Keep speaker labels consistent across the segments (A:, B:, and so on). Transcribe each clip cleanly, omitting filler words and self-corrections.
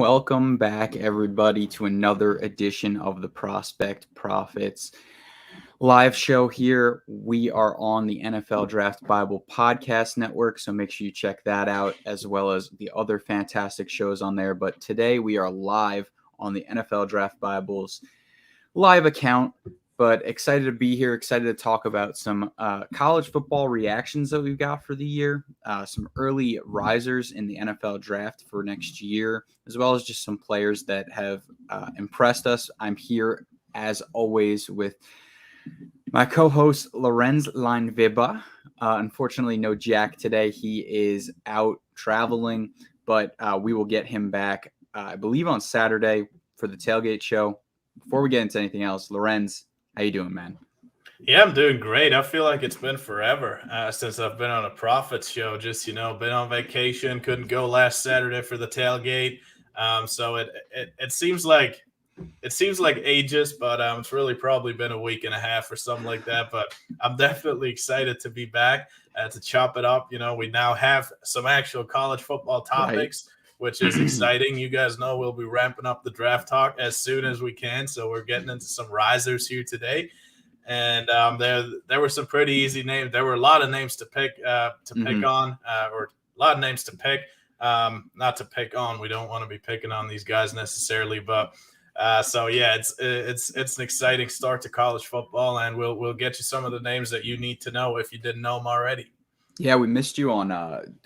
A: Welcome back, everybody, to another edition of the Prospect Profits live show here. We are on the NFL Draft Bible Podcast Network, so make sure you check that out, as well as the other fantastic shows on there. But today we are live on the NFL Draft Bible's live account. But excited to be here, excited to talk about some college football reactions that we've got for the year, some early risers in the NFL draft for next year, as well as just some players that have impressed us. I'm here, as always, with my co-host, Lorenz Leinweber. Unfortunately, no Jack today. He is out traveling, but we will get him back, I believe, on Saturday for the tailgate show. Before we get into anything else, Lorenz, how you doing, man?
B: Yeah, I'm doing great. I feel like it's been forever since I've been on a Profits show. Just been on vacation. Couldn't go last Saturday for the tailgate. So it seems like ages, but it's really probably been a week and a half or something like that. But I'm definitely excited to be back to chop it up. We now have some actual college football topics. Right. Which is exciting. You guys know we'll be ramping up the draft talk as soon as we can. So we're getting into some risers here today. And there were some pretty easy names. There were a lot of names to pick on, or a lot of names to pick. Not to pick on. We don't want to be picking on these guys necessarily, but so yeah, it's an exciting start to college football, and we'll get you some of the names that you need to know if you didn't know them already.
A: Yeah, we missed you on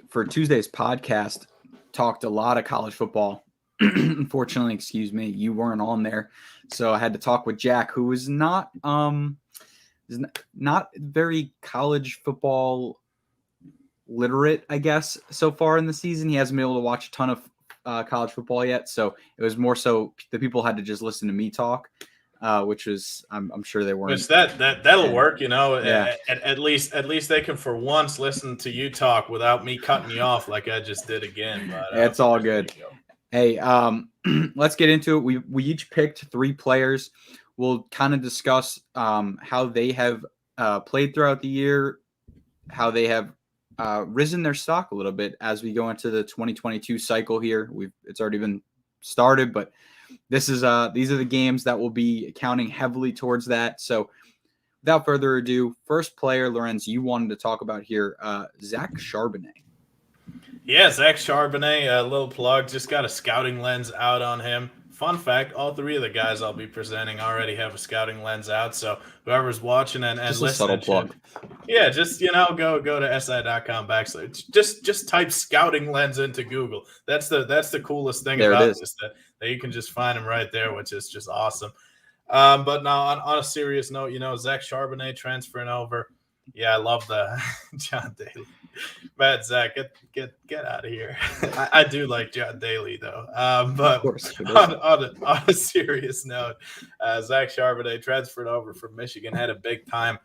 A: for Tuesday's podcast. Talked a lot of college football. Unfortunately, excuse me, you weren't on there, so I had to talk with Jack, who is not very college football literate, I guess, so far in the season. He hasn't been able to watch a ton of college football yet, so it was more so the people had to just listen to me talk, which was I'm sure they weren't.
B: Which that'll work, Yeah. At least they can for once listen to you talk without me cutting you off like I just did again. But
A: it's all good. Hey, let's get into it. We each picked 3 players. We'll kind of discuss how they have played throughout the year, how they have risen their stock a little bit as we go into the 2022 cycle here. It's already been started, but these are the games that will be counting heavily towards that. So without further ado, first player, Lorenz, you wanted to talk about here, Zach Charbonnet.
B: Yeah, Zach Charbonnet, a little plug, just got a scouting lens out on him. Fun fact, all 3 of the guys I'll be presenting already have a scouting lens out, so whoever's watching and
A: just
B: listening,
A: a subtle plug.
B: Yeah, just go to si.com/. Just type scouting lens into Google. That's the coolest thing about this, that you can just find them right there, which is just awesome. But now on a serious note, Zach Charbonnet transferring over. Yeah, I love the John Daly. Matt, Zach, get out of here. I do like John Daly, though. But on a serious note, Zach Charbonnet transferred over from Michigan, had a big time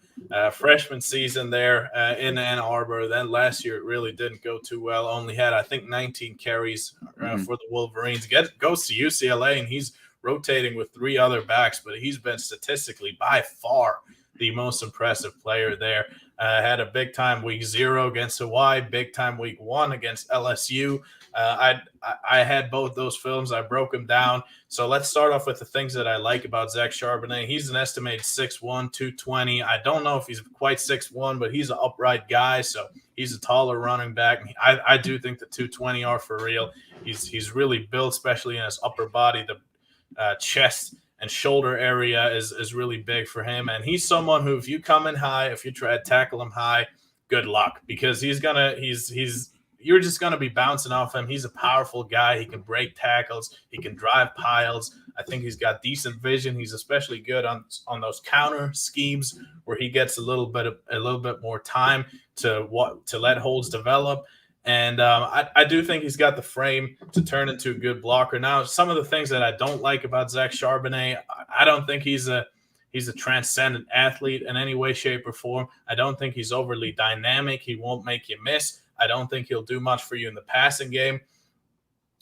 B: freshman season there in Ann Arbor. Then last year it really didn't go too well. Only had, I think, 19 carries for the Wolverines. Goes to UCLA, and he's rotating with 3 other backs, but he's been statistically by far the most impressive player there. Had a big time week 0 against Hawaii, big time week 1 against LSU. I had both those films. I broke them down. So let's start off with the things that I like about Zach Charbonnet. He's an estimated 6'1", 220. I don't know if he's quite 6'1", but he's an upright guy, so he's a taller running back. I do think the 220 are for real. He's really built, especially in his upper body. The chest and shoulder area is really big for him. And he's someone who, if you come in high, if you try to tackle him high, good luck, because you're just going to be bouncing off him. He's a powerful guy. He can break tackles. He can drive piles. I think he's got decent vision. He's especially good on those counter schemes where he gets a little bit more time to let holds develop. And I do think he's got the frame to turn into a good blocker. Now, some of the things that I don't like about Zach Charbonnet, I don't think he's a transcendent athlete in any way, shape, or form. I don't think he's overly dynamic. He won't make you miss. I don't think he'll do much for you in the passing game.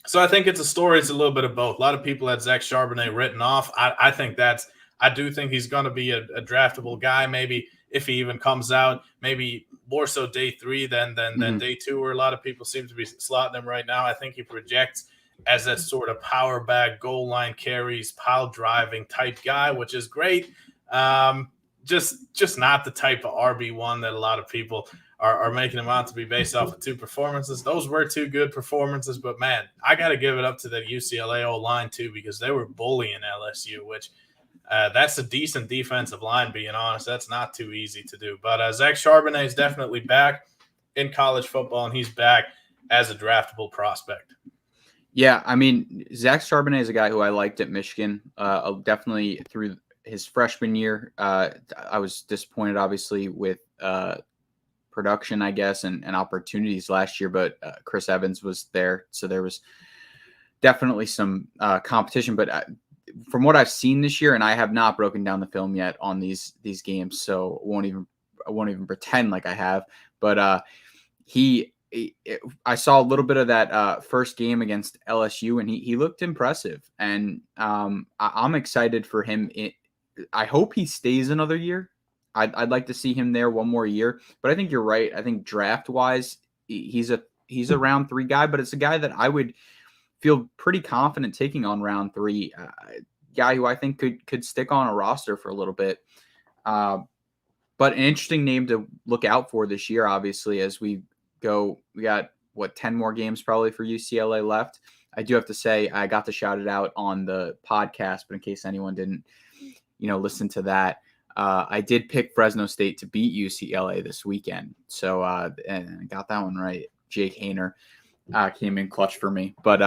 B: So I think it's a little bit of both. A lot of people had Zach Charbonnet written off. I do think he's going to be a draftable guy, maybe if he even comes out, maybe more so day 3 than day 2, where a lot of people seem to be slotting him right now. I think he projects as that sort of power back, goal line carries, pile driving type guy, which is great. Just not the type of RB1 that a lot of people are making him out to be based off of two performances. Those were two good performances, but man, I got to give it up to the UCLA O-line too, because they were bullying LSU, which that's a decent defensive line, being honest. That's not too easy to do. But Zach Charbonnet is definitely back in college football, and he's back as a draftable prospect.
A: Yeah, I mean, Zach Charbonnet is a guy who I liked at Michigan. Definitely through his freshman year. I was disappointed, obviously, with production, I guess, and opportunities last year, but Chris Evans was there, so there was definitely some competition. But from what I've seen this year, and I have not broken down the film yet on these games, so I won't even pretend like I have. But I saw a little bit of that first game against LSU, and he looked impressive, and I'm excited for him. I hope he stays another year. I'd like to see him there one more year, but I think you're right. I think draft wise, he's a round 3 guy, but it's a guy that I would feel pretty confident taking on round 3. Guy who I think could stick on a roster for a little bit. But an interesting name to look out for this year, obviously, as we go. We got 10 more games probably for UCLA left. I do have to say I got to shout it out on the podcast, but in case anyone didn't, listen to that. I did pick Fresno State to beat UCLA this weekend. So, and I got that one right. Jake Haener came in clutch for me. But,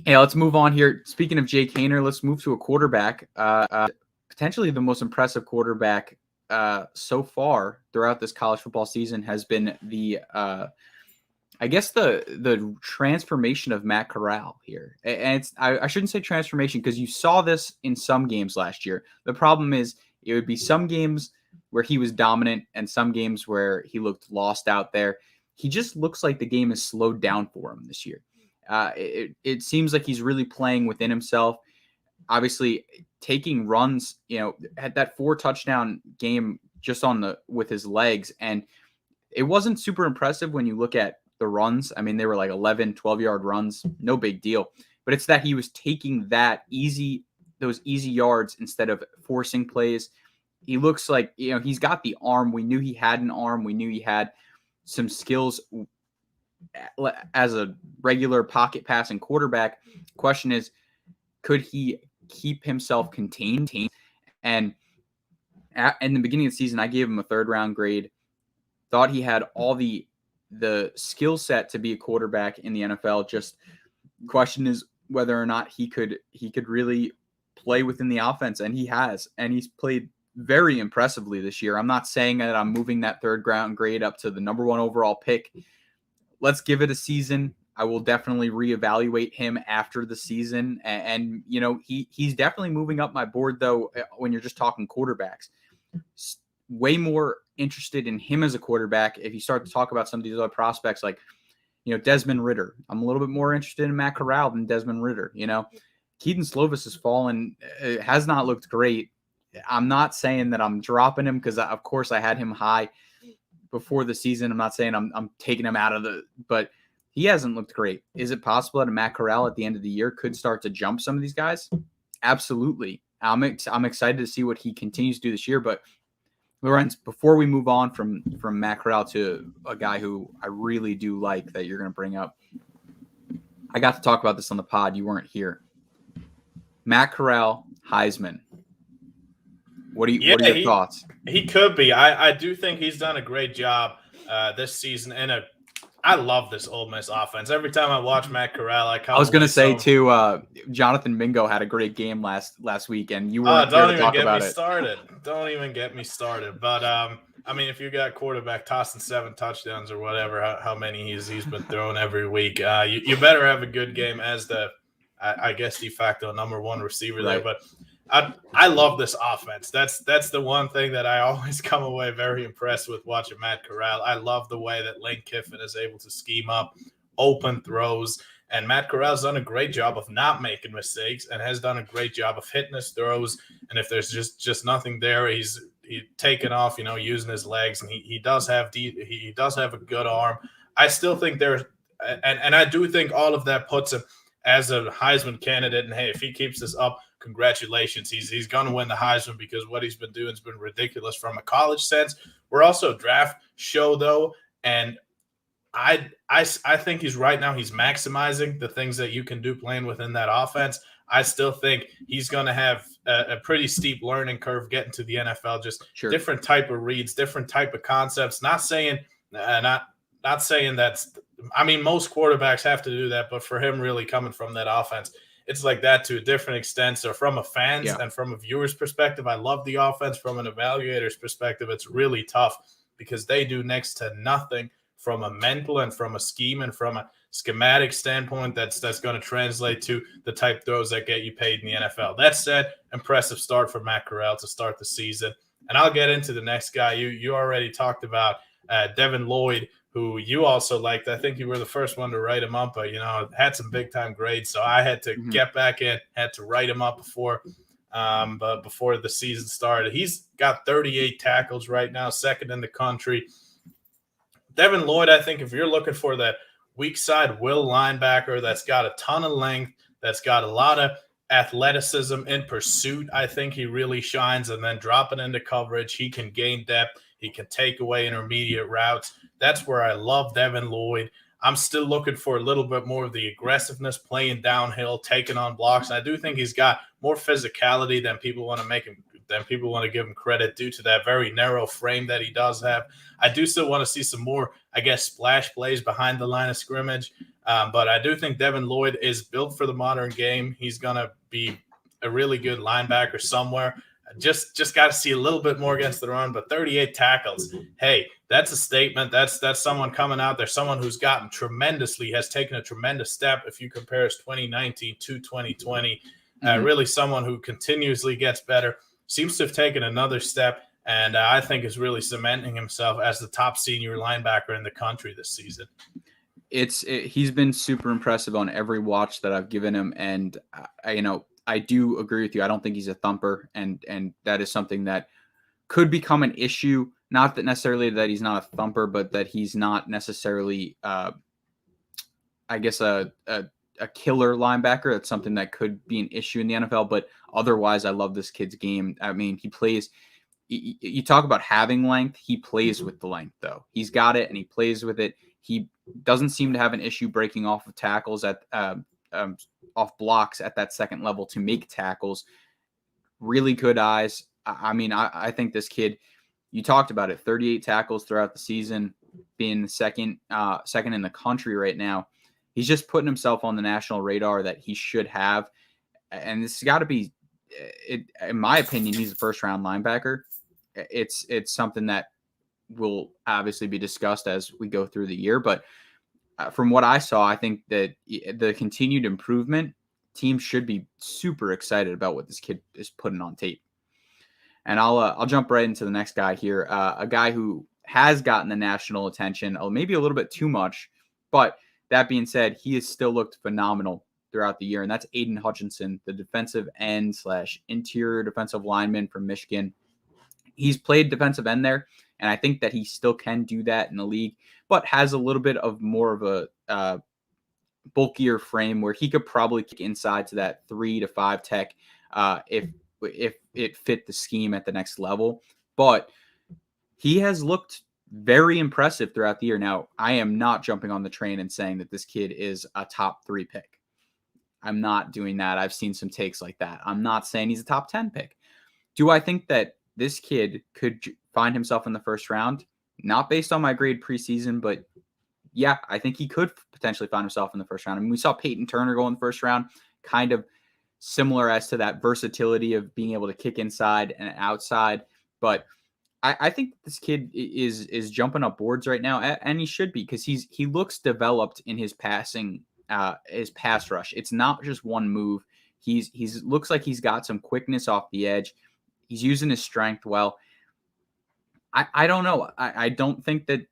A: yeah, let's move on here. Speaking of Jake Haener, let's move to a quarterback. Potentially the most impressive quarterback so far throughout this college football season has been the transformation of Matt Corral here. And I shouldn't say transformation, because you saw this in some games last year. The problem is it would be some games where he was dominant and some games where he looked lost out there. He just looks like the game is slowed down for him this year. It seems like he's really playing within himself. Obviously, taking runs, had that 4 touchdown game just with his legs. And it wasn't super impressive when you look at the runs. I mean, they were like 11, 12-yard runs, no big deal. But it's that he was taking those easy yards instead of forcing plays. He looks like, he's got the arm. We knew he had an arm. We knew he had some skills as a regular pocket passing quarterback. Question is, could he keep himself contained? And in the beginning of the season, I gave him a 3rd-round grade. Thought he had all the skill set to be a quarterback in the NFL. Just question is whether or not he could really play within the offense, and he has, and he's played very impressively this year. I'm not saying that I'm moving that 3rd-round grade up to the number 1 overall pick. Let's give it a season. I will definitely reevaluate him after the season. And he's definitely moving up my board, though, when you're just talking quarterbacks. Way more interested in him as a quarterback. If you start to talk about some of these other prospects, like, Desmond Ridder, I'm a little bit more interested in Matt Corral than Desmond Ridder. Keaton Slovis has fallen, has not looked great. I'm not saying that I'm dropping him, because of course I had him high before the season. I'm not saying I'm taking him out of but he hasn't looked great. Is it possible that a Matt Corral at the end of the year could start to jump some of these guys? Absolutely. I'm excited to see what he continues to do this year. But Lorenz, before we move on from Matt Corral to a guy who I really do like that you're going to bring up, I got to talk about this on the pod. You weren't here. Matt Corral, Heisman. What are your thoughts?
B: He could be. I do think he's done a great job this season, and I love this Ole Miss offense. Every time I watch Matt Corral, I was going to
A: say too. Jonathan Mingo had a great game last week, and you weren't there to talk about it.
B: Don't even get me started. But I mean, if you got quarterback tossing 7 touchdowns or whatever, how many he's been throwing every week, you better have a good game as the, I guess, de facto number 1 receiver there. But I love this offense. That's the one thing that I always come away very impressed with watching Matt Corral. I love the way that Lane Kiffin is able to scheme up open throws, and Matt Corral's done a great job of not making mistakes and has done a great job of hitting his throws. And if there's just nothing there, he's taken off, using his legs, and he does have a good arm. I still think and I do think all of that puts him as a Heisman candidate. And hey, if he keeps this up, congratulations. He's going to win the Heisman because what he's been doing has been ridiculous from a college sense. We're also a draft show though, and I think he's right now. He's maximizing the things that you can do playing within that offense. I still think he's going to have a pretty steep learning curve getting to the NFL. Just different type of reads, different type of concepts. Not saying that's. I mean, most quarterbacks have to do that, but for him, really coming from that offense, it's like that to a different extent. So, from a fan's and from a viewer's perspective, I love the offense. From an evaluator's perspective, it's really tough because they do next to nothing from a mental and from a scheme and from a schematic standpoint that's going to translate to the type throws that get you paid in the NFL. That said, impressive start for Matt Corral to start the season. And I'll get into the next guy. You already talked about Devin Lloyd, who you also liked. I think you were the first one to write him up, but, had some big-time grades. So I had to get back in, had to write him up before the season started. He's got 38 tackles right now, second in the country. Devin Lloyd, I think if you're looking for that weak side will linebacker that's got a ton of length, that's got a lot of athleticism in pursuit, I think he really shines. And then dropping into coverage, he can gain depth. He can take away intermediate routes. That's where I love Devin Lloyd. I'm still looking for a little bit more of the aggressiveness, playing downhill, taking on blocks. And I do think he's got more physicality than people want to give him credit due to that very narrow frame that he does have. I do still want to see some more, splash plays behind the line of scrimmage. But I do think Devin Lloyd is built for the modern game. He's going to be a really good linebacker somewhere. Just got to see a little bit more against the run, but 38 tackles. Hey, that's a statement. That's someone coming out there, someone who's has taken a tremendous step if you compare his 2019 to 2020. Really someone who continuously gets better, seems to have taken another step, and I think is really cementing himself as the top senior linebacker in the country this season.
A: He's been super impressive on every watch that I've given him, and I do agree with you. I don't think he's a thumper, and that is something that could become an issue. Not that necessarily that he's not a thumper, but that he's not necessarily, a killer linebacker. That's something that could be an issue in the NFL. But otherwise, I love this kid's game. I mean, he plays. You talk about having length. He plays with the length, though. He's got it, and he plays with it. He doesn't seem to have an issue breaking off of tackles off blocks at that second level to make tackles. Really good eyes. I think this kid, you talked about it, 38 tackles throughout the season, being second in the country right now. He's just putting himself on the national radar that he should have. And this has got to be, in my opinion, he's a first-round linebacker. It's something that will obviously be discussed as we go through the year. But from what I saw, I think that the continued improvement, teams should be super excited about what this kid is putting on tape. And I'll jump right into the next guy here, a guy who has gotten the national attention, maybe a little bit too much. But that being said, he has still looked phenomenal throughout the year, and that's Aiden Hutchinson, the defensive end / interior defensive lineman from Michigan. He's played defensive end there, and I think that he still can do that in the league, but has a little bit of more of a bulkier frame where he could probably kick inside to that 3 to 5 tech if it fit the scheme at the next level. But he has looked very impressive throughout the year. Now, I am not jumping on the train and saying that this kid is a top 3 pick. I'm not doing that. I've seen some takes like that. I'm not saying he's a top 10 pick. Do I think that this kid could find himself in the first round? Not based on my grade preseason, but yeah, I think he could potentially find himself in the first round. I mean, we saw Peyton Turner go in the first round, kind of similar as to that versatility of being able to kick inside and outside. But I think this kid is jumping up boards right now, and he should be, because he looks developed in his passing, his pass rush. It's not just one move. He's looks like he's got some quickness off the edge. He's using his strength well. I don't know. I don't think that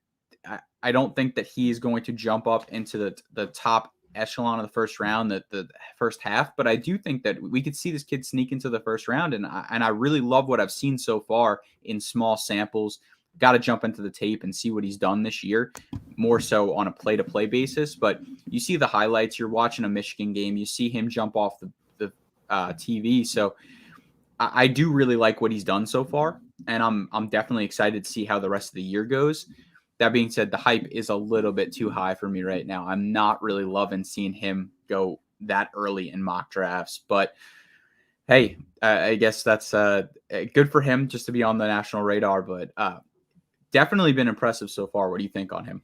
A: he is going to jump up into the top echelon of the first round, the first half. But I do think that we could see this kid sneak into the first round, and I really love what I've seen so far in small samples got to jump into the tape and see what he's done this year, more so on a play-to-play basis. But you see the highlights. You're watching a Michigan game. You see him jump off the TV. So I do really like what he's done so far, and I'm definitely excited to see how the rest of the year goes. That being said, the hype is a little bit too high for me right now. I'm not really loving seeing him go that early in mock drafts, but hey, I guess that's good for him just to be on the national radar, but definitely been impressive so far. What do you think on him?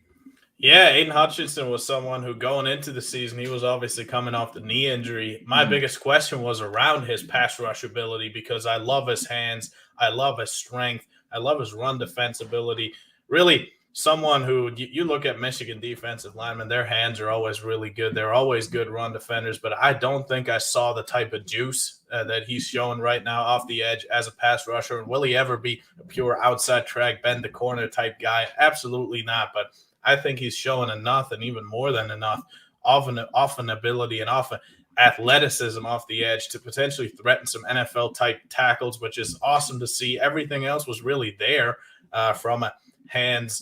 B: Yeah, Aiden Hutchinson was someone who going into the season, he was obviously coming off the knee injury. My biggest question was around his pass rush ability because I love his hands. I love his strength. I love his run defense ability. Really, someone who you look at Michigan defensive linemen, their hands are always really good. They're always good run defenders, but I don't think I saw the type of juice that he's showing right now off the edge as a pass rusher. And will he ever be a pure outside track, bend the corner type guy? Absolutely not. But I think he's showing enough and even more than enough of an ability and off an athleticism off the edge to potentially threaten some NFL type tackles, which is awesome to see. Everything else was really there from a hand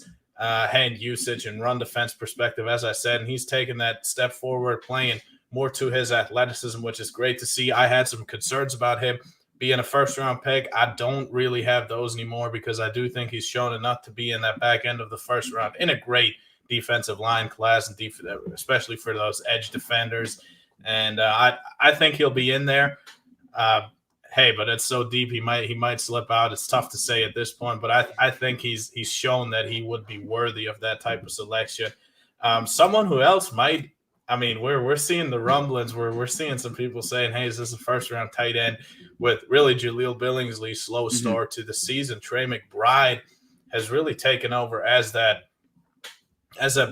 B: usage and run defense perspective, as I said, and he's taken that step forward, playing more to his athleticism, which is great to see. I had some concerns about him being a first-round pick. I don't really have those anymore because I do think he's shown enough to be in that back end of the first round in a great defensive line class, and especially for those edge defenders. And I think he'll be in there. Hey, but it's so deep he might slip out. It's tough to say at this point, but I think he's shown that he would be worthy of that type of selection. Someone who else might. I mean, we're seeing the rumblings where we're seeing some people saying, hey, is this a first-round tight end with really Jaleel Billingsley's slow start to the season? Trey McBride has really taken over as that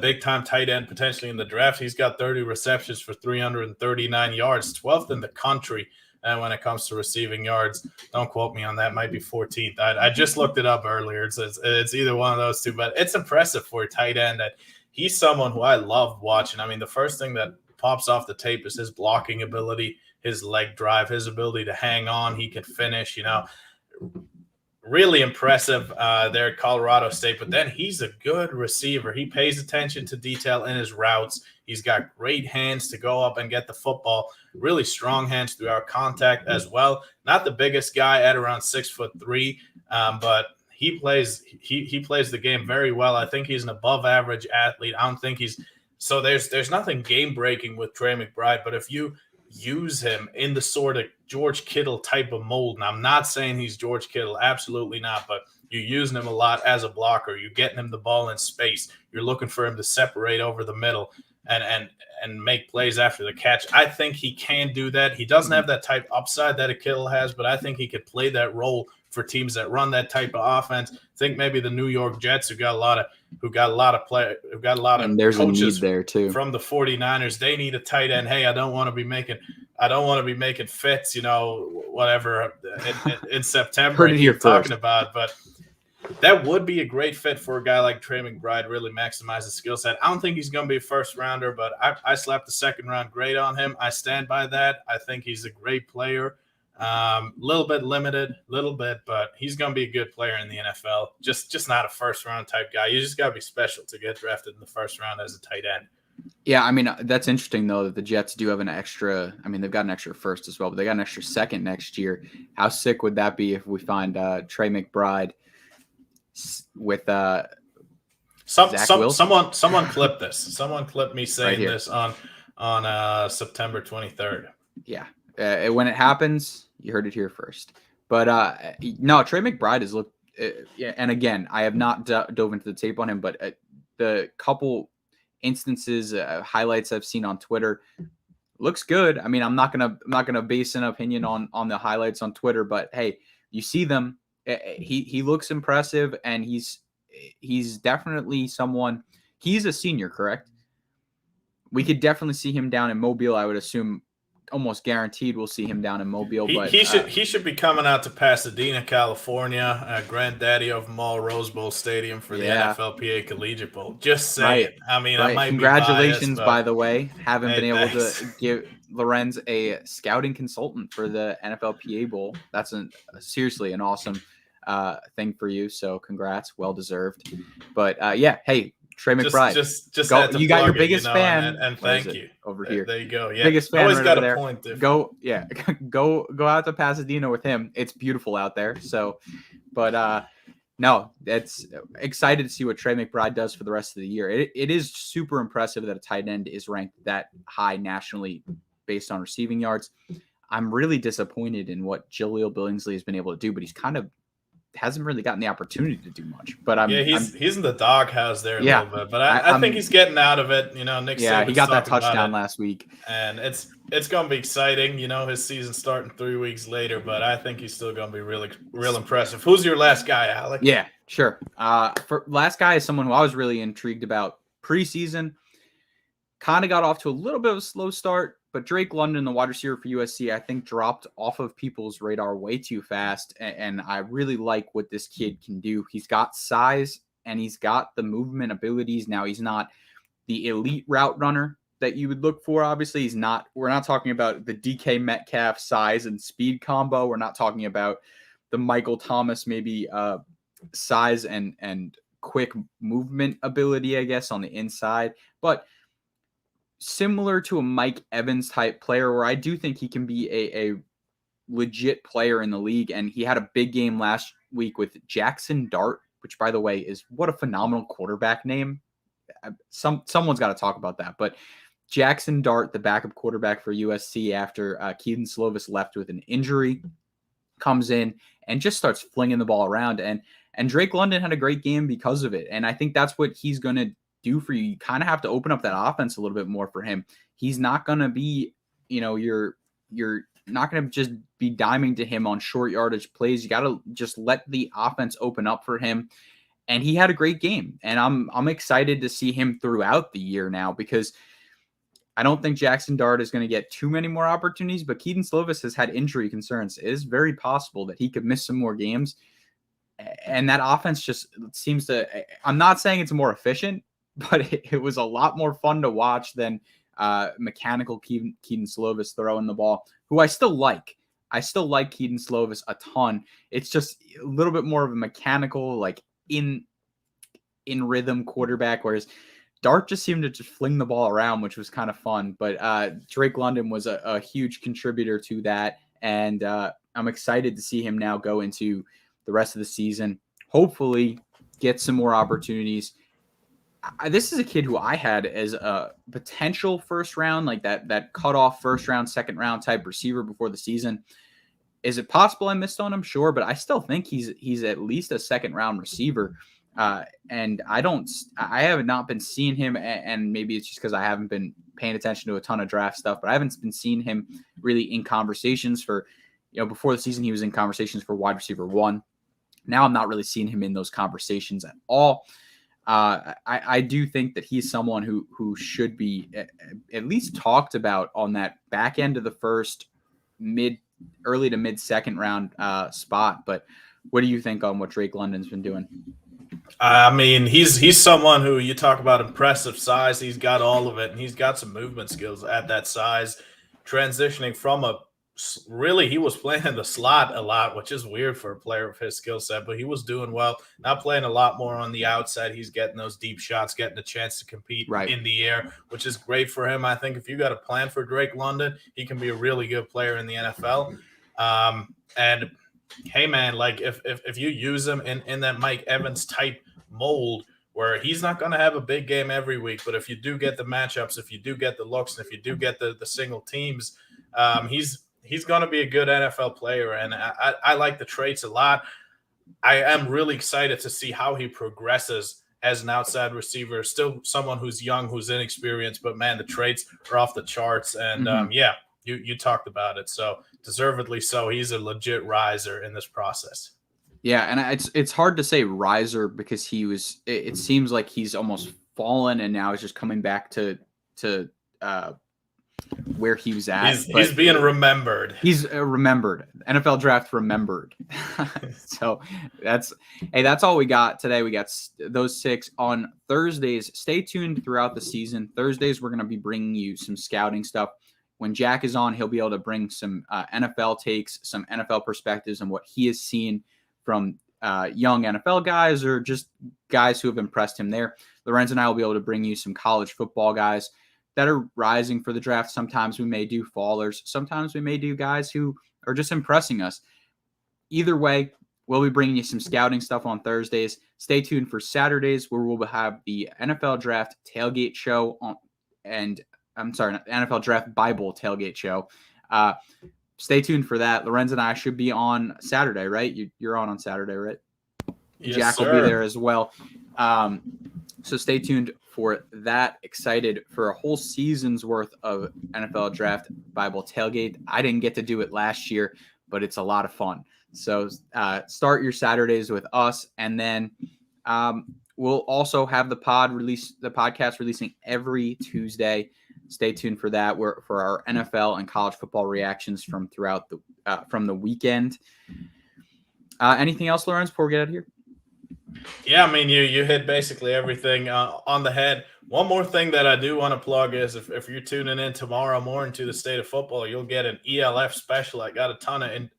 B: big-time tight end potentially in the draft. He's got 30 receptions for 339 yards, 12th in the country when it comes to receiving yards. Don't quote me on that. Might be 14th. I just looked it up earlier. It's either one of those two, but it's impressive for a tight end that he's someone who I love watching. I mean, the first thing that pops off the tape is his blocking ability, his leg drive, his ability to hang on. He can finish, really impressive there at Colorado State. But then he's a good receiver. He pays attention to detail in his routes. He's got great hands to go up and get the football, really strong hands throughout contact as well. Not the biggest guy at around 6'3", but he plays the game very well. I think he's an above average athlete. I don't think there's nothing game breaking with Trey McBride, but if you use him in the sort of George Kittle type of mold, and I'm not saying he's George Kittle, absolutely not, but you're using him a lot as a blocker. You're getting him the ball in space. You're looking for him to separate over the middle and make plays after the catch. I think he can do that. He doesn't have that type upside that a Kittle has, but I think he could play that role for teams that run that type of offense. I think maybe the New York Jets, who got a lot of
A: and there's
B: coaches
A: a need there too
B: from the 49ers. They need a tight end. Hey, I don't want to be making fits, whatever in September.
A: Heard it here
B: talking about, but that would be a great fit for a guy like Trey McBride. Really maximize his skill set. I don't think he's going to be a first rounder, but I slapped the second round grade on him. I stand by that. I think he's a great player. Little bit limited, but he's going to be a good player in the NFL. Just not a first round type guy. You just got to be special to get drafted in the first round as a tight end.
A: Yeah, I mean, that's interesting, though, that the Jets do have an extra – I mean, they've got an extra first as well, but they got an extra second next year. How sick would that be if we find Trey McBride with Zach Wilson?
B: Someone clip this. Someone clip me saying this on September 23rd.
A: Yeah. When it happens, you heard it here first. But no, Trey McBride has looked and again, I have not dove into the tape on him, but the couple instances, highlights I've seen on Twitter, looks good. I mean, I'm not gonna base an opinion on the highlights on Twitter, but hey, you see them. He looks impressive, and he's definitely someone. He's a senior, correct? We could definitely see him down in Mobile. I would assume, almost guaranteed, we'll see him down in Mobile.
B: He should be coming out to Pasadena, California, granddaddy of them all, Rose Bowl Stadium for the NFLPA Collegiate Bowl. Just saying. Right. I mean, I might
A: congratulations,
B: be biased,
A: by the way, having been able to give Lorenz a scouting consultant for the NFLPA Bowl. That's seriously an awesome thing for you. So congrats, well deserved. But yeah, hey, Trey McBride,
B: just
A: go, you got your biggest
B: it,
A: fan,
B: and thank you
A: over here.
B: There you go. Yeah,
A: biggest fan
B: always
A: right
B: got
A: over
B: a
A: there.
B: point. Different.
A: Go out to Pasadena with him. It's beautiful out there. So, but no, that's excited to see what Trey McBride does for the rest of the year. It is super impressive that a tight end is ranked that high nationally based on receiving yards. I'm really disappointed in what Jaleel Billingsley has been able to do, but he's kind of hasn't really gotten the opportunity to do much. But
B: he's in the doghouse there a little bit, but I think he's getting out of it. Nick Saban's
A: he got that touchdown last week,
B: and it's going to be exciting. His season starting 3 weeks later, but I think he's still going to be real impressive. Who's your last guy, Alec?
A: Yeah, sure. For last guy is someone who I was really intrigued about preseason. Kind of got off to a little bit of a slow start, but Drake London, the wide receiver for USC, I think dropped off of people's radar way too fast. And I really like what this kid can do. He's got size and he's got the movement abilities. Now, he's not the elite route runner that you would look for. Obviously, we're not talking about the DK Metcalf size and speed combo. We're not talking about the Michael Thomas, maybe size and quick movement ability, I guess, on the inside. But similar to a Mike Evans type player, where I do think he can be a legit player in the league. And he had a big game last week with Jackson Dart, which, by the way, is what a phenomenal quarterback name. Someone's got to talk about that. But Jackson Dart, the backup quarterback for USC after Keaton Slovis left with an injury, comes in and just starts flinging the ball around. And Drake London had a great game because of it. And I think that's what he's going to do for you. You kind of have to open up that offense a little bit more for him. He's not going to be, you're not going to just be diming to him on short yardage plays. You got to just let the offense open up for him. And he had a great game. And I'm excited to see him throughout the year now, because I don't think Jackson Dart is going to get too many more opportunities, but Keaton Slovis has had injury concerns. It is very possible that he could miss some more games. And that offense just seems to, I'm not saying it's more efficient, but it was a lot more fun to watch than mechanical Keaton Slovis throwing the ball, who I still like. I still like Keaton Slovis a ton. It's just a little bit more of a mechanical, like in rhythm quarterback, whereas Dart just seemed to just fling the ball around, which was kind of fun. But Drake London was a huge contributor to that, and I'm excited to see him now go into the rest of the season. Hopefully, get some more opportunities. This is a kid who I had as a potential first round, like that cutoff first round, second round type receiver before the season. Is it possible I missed on him? Sure, but I still think he's at least a second round receiver. And I have not been seeing him, and maybe it's just because I haven't been paying attention to a ton of draft stuff, but I haven't been seeing him really in conversations for, before the season, he was in conversations for wide receiver 1. Now I'm not really seeing him in those conversations at all. I do think that he's someone who should be at least talked about on that back end of the first, early to mid second round spot. But what do you think on what Drake London's been doing?
B: I mean, he's someone who, you talk about impressive size. He's got all of it, and he's got some movement skills at that size. Transitioning from he was playing in the slot a lot, which is weird for a player of his skill set, but he was doing well. Now playing a lot more on the outside. He's getting those deep shots, getting a chance to compete in the air, which is great for him. I think if you got a plan for Drake London, he can be a really good player in the NFL. And hey, man, like if you use him in that Mike Evans type mold, where he's not going to have a big game every week, but if you do get the matchups, if you do get the looks, and if you do get the single teams, he's going to be a good NFL player. And I like the traits a lot. I am really excited to see how he progresses as an outside receiver. Still someone who's young, who's inexperienced, but man, the traits are off the charts. And you talked about it. So deservedly so. He's a legit riser in this process.
A: Yeah, and it's hard to say riser, because it seems like he's almost fallen and now is just coming back to where he was at.
B: He's being remembered.
A: He's remembered. NFL draft remembered. So that's all we got today. We got those 6 on Thursdays. Stay tuned throughout the season. Thursdays, we're going to be bringing you some scouting stuff. When Jack is on, he'll be able to bring some NFL takes, some NFL perspectives on what he has seen from young NFL guys or just guys who have impressed him there. Lorenz and I will be able to bring you some college football guys that are rising for the draft. Sometimes we may do fallers. Sometimes we may do guys who are just impressing us. Either way, we'll be bringing you some scouting stuff on Thursdays. Stay tuned for Saturdays, where we'll have the NFL Draft Tailgate Show NFL Draft Bible Tailgate Show. Stay tuned for that. Lorenz and I should be on Saturday, right? You're on Saturday, right?
B: Yes,
A: Jack
B: sir.
A: will be there as well. So stay tuned for that. Excited for a whole season's worth of NFL Draft Bible Tailgate. I didn't get to do it last year, but it's a lot of fun. So start your Saturdays with us, and then we'll also have the podcast releasing every Tuesday. Stay tuned for that. For our NFL and college football reactions from throughout the weekend. Anything else, Lorenz, before we get out of here?
B: Yeah, I mean, you hit basically everything on the head. One more thing that I do want to plug is if you're tuning in tomorrow morning to the State of Football, you'll get an ELF special. I got a ton of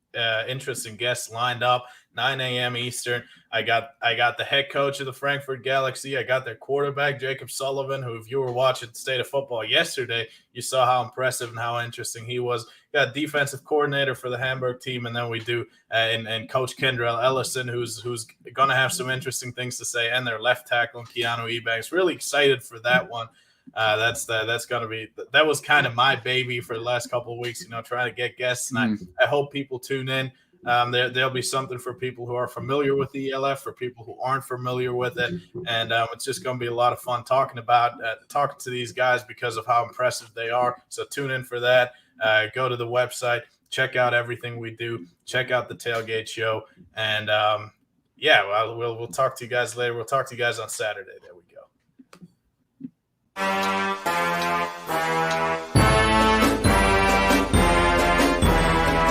B: interesting guests lined up. 9 a.m. Eastern. I got the head coach of the Frankfurt Galaxy. I got their quarterback, Jacob Sullivan, who, if you were watching State of Football yesterday, you saw how impressive and how interesting he was. Got defensive coordinator for the Hamburg team, and then we do and Coach Kendrell Ellison, who's going to have some interesting things to say, and their left tackle, Keanu Ebanks. Really excited for that one. That's going to be – that was kind of my baby for the last couple of weeks, trying to get guests, and I hope people tune in. There'll be something for people who are familiar with the ELF, for people who aren't familiar with it, and it's just going to be a lot of fun talking to these guys because of how impressive they are. So tune in for that. Go to the website, check out everything we do, check out the Tailgate Show, and we'll talk to you guys later. We'll talk to you guys on Saturday. There we go.